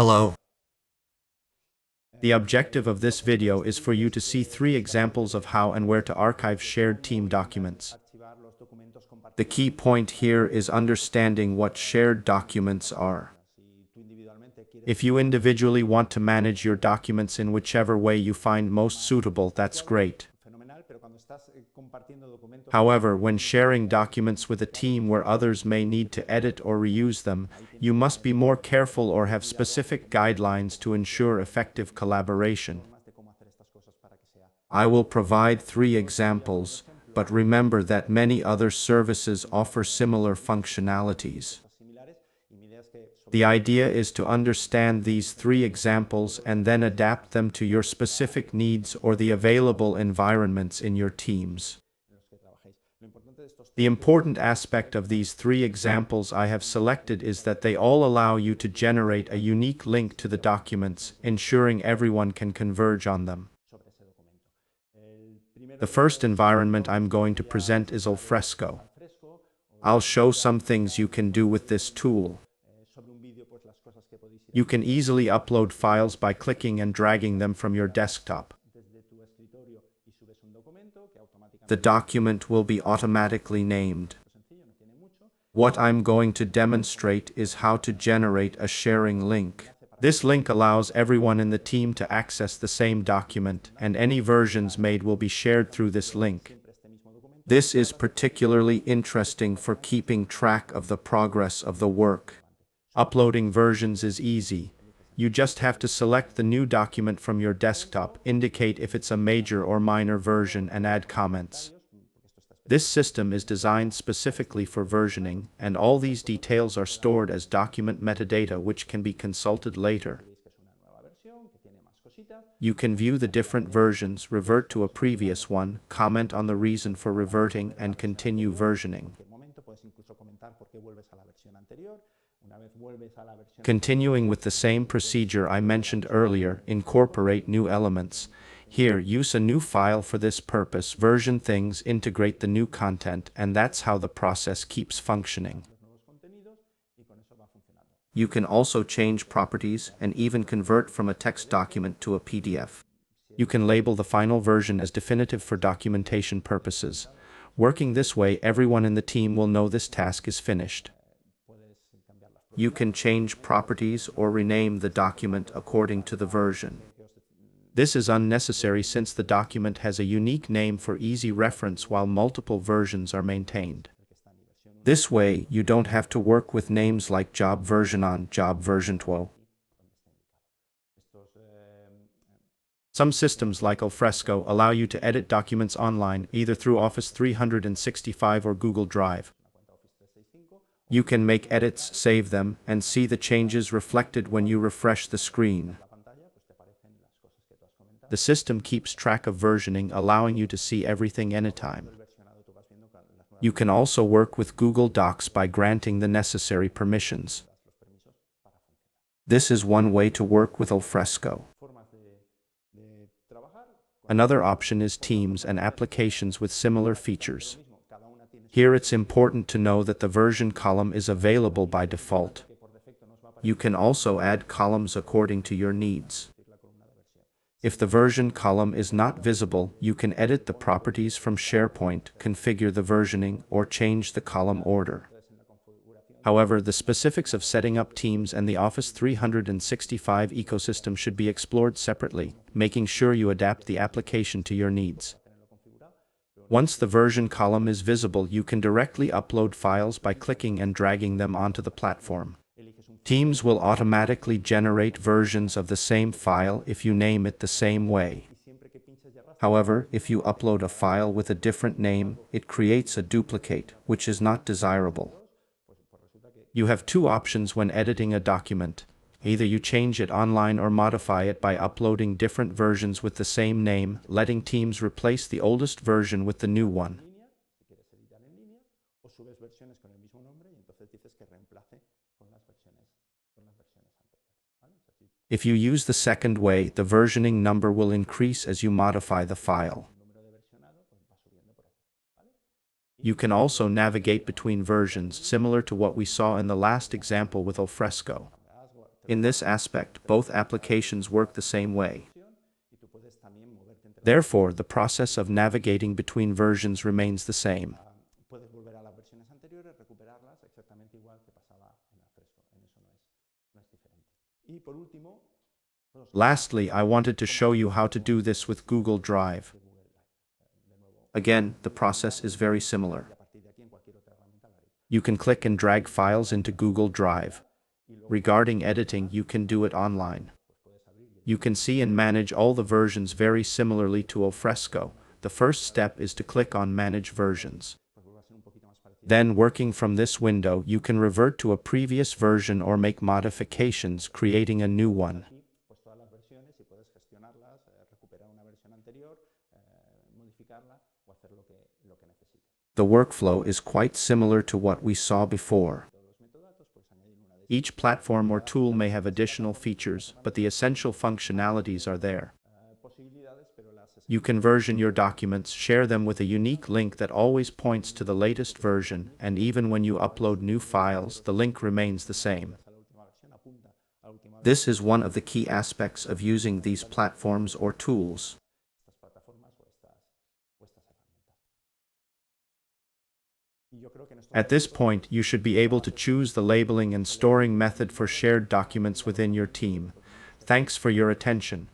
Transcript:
Hello. The objective of this video is for you to see 3 examples of how and where to archive shared team documents. The key point here is understanding what shared documents are. If you individually want to manage your documents in whichever way you find most suitable, that's great. However, when sharing documents with a team where others may need to edit or reuse them, you must be more careful or have specific guidelines to ensure effective collaboration. I will provide 3 examples, but remember that many other services offer similar functionalities. The idea is to understand these 3 examples and then adapt them to your specific needs or the available environments in your teams. The important aspect of these 3 examples I have selected is that they all allow you to generate a unique link to the documents, ensuring everyone can converge on them. The first environment I'm going to present is Alfresco. I'll show some things you can do with this tool. You can easily upload files by clicking and dragging them from your desktop. The document will be automatically named. What I'm going to demonstrate is how to generate a sharing link. This link allows everyone in the team to access the same document, and any versions made will be shared through this link. This is particularly interesting for keeping track of the progress of the work. Uploading versions is easy. You just have to select the new document from your desktop, indicate if it's a major or minor version, and add comments. This system is designed specifically for versioning, and all these details are stored as document metadata which can be consulted later. You can view the different versions, revert to a previous one, comment on the reason for reverting, and continue versioning. Continuing with the same procedure I mentioned earlier, incorporate new elements. Here, use a new file for this purpose, version things, integrate the new content, and that's how the process keeps functioning. You can also change properties and even convert from a text document to a PDF. You can label the final version as definitive for documentation purposes. Working this way, everyone in the team will know this task is finished. You can change properties or rename the document according to the version. This is unnecessary since the document has a unique name for easy reference while multiple versions are maintained. This way, you don't have to work with names like job version on, job version 2. Some systems like Alfresco allow you to edit documents online, either through Office 365 or Google Drive. You can make edits, save them, and see the changes reflected when you refresh the screen. The system keeps track of versioning, allowing you to see everything anytime. You can also work with Google Docs by granting the necessary permissions. This is one way to work with Alfresco. Another option is Teams and applications with similar features. Here it's important to know that the version column is available by default. You can also add columns according to your needs. If the version column is not visible, you can edit the properties from SharePoint, configure the versioning, or change the column order. However, the specifics of setting up Teams and the Office 365 ecosystem should be explored separately, making sure you adapt the application to your needs. Once the version column is visible, you can directly upload files by clicking and dragging them onto the platform. Teams will automatically generate versions of the same file if you name it the same way. However, if you upload a file with a different name, it creates a duplicate, which is not desirable. You have 2 options when editing a document. Either you change it online or modify it by uploading different versions with the same name, letting Teams replace the oldest version with the new one. If you use the second way, the versioning number will increase as you modify the file. You can also navigate between versions, similar to what we saw in the last example with Alfresco. In this aspect, both applications work the same way. Therefore, the process of navigating between versions remains the same. Lastly, I wanted to show you how to do this with Google Drive. Again, the process is very similar. You can click and drag files into Google Drive. Regarding editing, you can do it online. You can see and manage all the versions very similarly to Alfresco. The first step is to click on Manage Versions. Then, working from this window, you can revert to a previous version or make modifications, creating a new one. The workflow is quite similar to what we saw before. Each platform or tool may have additional features, but the essential functionalities are there. You can version your documents, share them with a unique link that always points to the latest version, and even when you upload new files, the link remains the same. This is one of the key aspects of using these platforms or tools. At this point, you should be able to choose the labeling and storing method for shared documents within your team. Thanks for your attention.